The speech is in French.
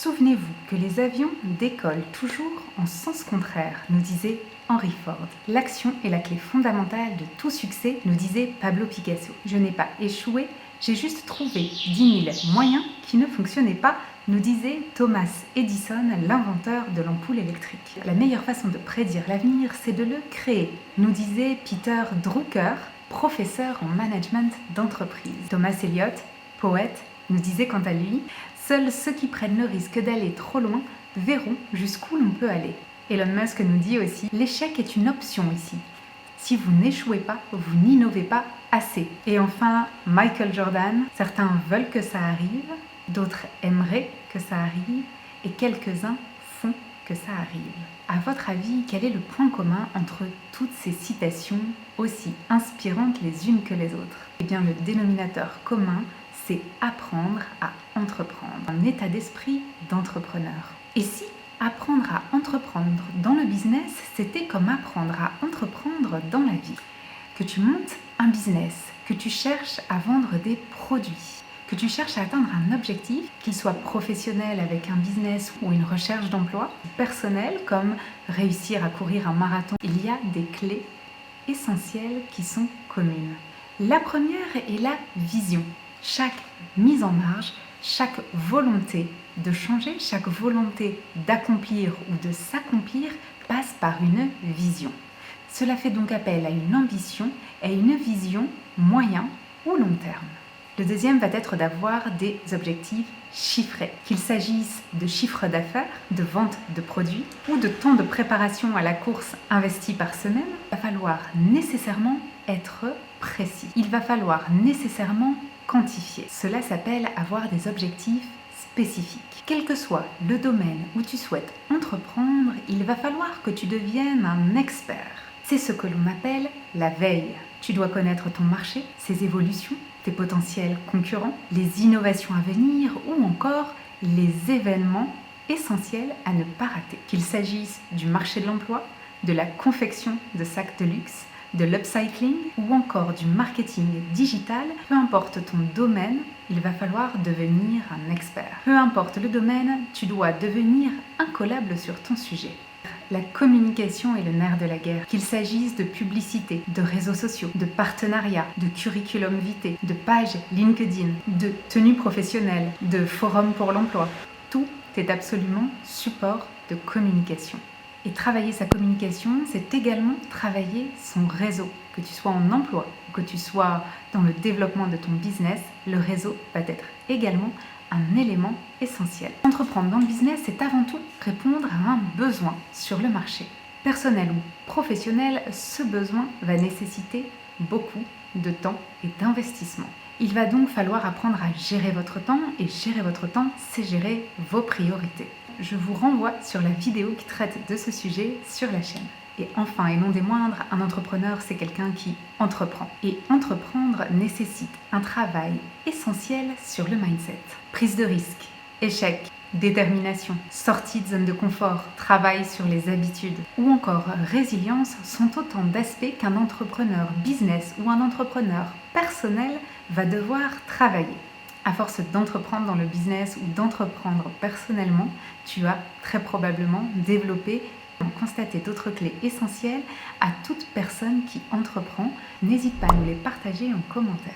Souvenez-vous que les avions décollent toujours en sens contraire, nous disait Henry Ford. L'action est la clé fondamentale de tout succès, nous disait Pablo Picasso. Je n'ai pas échoué, j'ai juste trouvé 10 000 moyens qui ne fonctionnaient pas, nous disait Thomas Edison, l'inventeur de l'ampoule électrique. La meilleure façon de prédire l'avenir, c'est de le créer, nous disait Peter Drucker, professeur en management d'entreprise. Thomas Eliot, poète, nous disait quant à lui « Seuls ceux qui prennent le risque d'aller trop loin verront jusqu'où l'on peut aller ». Elon Musk nous dit aussi « L'échec est une option ici. Si vous n'échouez pas, vous n'innovez pas assez ». Et enfin, Michael Jordan, certains veulent que ça arrive, d'autres aimeraient que ça arrive, et quelques-uns font que ça arrive. À votre avis, quel est le point commun entre toutes ces citations aussi inspirantes les unes que les autres? Eh bien, le dénominateur commun, c'est apprendre à entreprendre, un état d'esprit d'entrepreneur. Et si apprendre à entreprendre dans le business, c'était comme apprendre à entreprendre dans la vie? Que tu montes un business, que tu cherches à vendre des produits, que tu cherches à atteindre un objectif, qu'il soit professionnel avec un business ou une recherche d'emploi, personnel comme réussir à courir un marathon, il y a des clés essentielles qui sont communes. La première est la vision. Chaque mise en marge, chaque volonté de changer, chaque volonté d'accomplir ou de s'accomplir passe par une vision. Cela fait donc appel à une ambition et à une vision moyen ou long terme. Le deuxième va être d'avoir des objectifs chiffrés, qu'il s'agisse de chiffre d'affaires, de vente de produits ou de temps de préparation à la course investi par semaine. Il va falloir nécessairement être précis. Il va falloir nécessairement quantifier. Cela s'appelle avoir des objectifs spécifiques. Quel que soit le domaine où tu souhaites entreprendre, il va falloir que tu deviennes un expert. C'est ce que l'on appelle la veille. Tu dois connaître ton marché, ses évolutions, tes potentiels concurrents, les innovations à venir ou encore les événements essentiels à ne pas rater. Qu'il s'agisse du marché de l'emploi, de la confection de sacs de luxe, de l'upcycling ou encore du marketing digital, peu importe ton domaine, il va falloir devenir un expert. Peu importe le domaine, tu dois devenir incollable sur ton sujet. La communication est le nerf de la guerre, qu'il s'agisse de publicité, de réseaux sociaux, de partenariats, de curriculum vitae, de pages LinkedIn, de tenues professionnelles, de forums pour l'emploi. Tout est absolument support de communication. Et travailler sa communication, c'est également travailler son réseau. Que tu sois en emploi ou que tu sois dans le développement de ton business, le réseau va être également un élément essentiel. Entreprendre dans le business, c'est avant tout répondre à un besoin sur le marché. Personnel ou professionnel, ce besoin va nécessiter beaucoup de temps et d'investissement. Il va donc falloir apprendre à gérer votre temps, et gérer votre temps, c'est gérer vos priorités. Je vous renvoie sur la vidéo qui traite de ce sujet sur la chaîne. Et enfin, et non des moindres, un entrepreneur, c'est quelqu'un qui entreprend. Et entreprendre nécessite un travail essentiel sur le mindset. Prise de risque, échec, détermination, sortie de zone de confort, travail sur les habitudes ou encore résilience sont autant d'aspects qu'un entrepreneur business ou un entrepreneur personnel va devoir travailler. À force d'entreprendre dans le business ou d'entreprendre personnellement, tu as très probablement développé constater d'autres clés essentielles à toute personne qui entreprend. N'hésite pas à nous les partager en commentaire.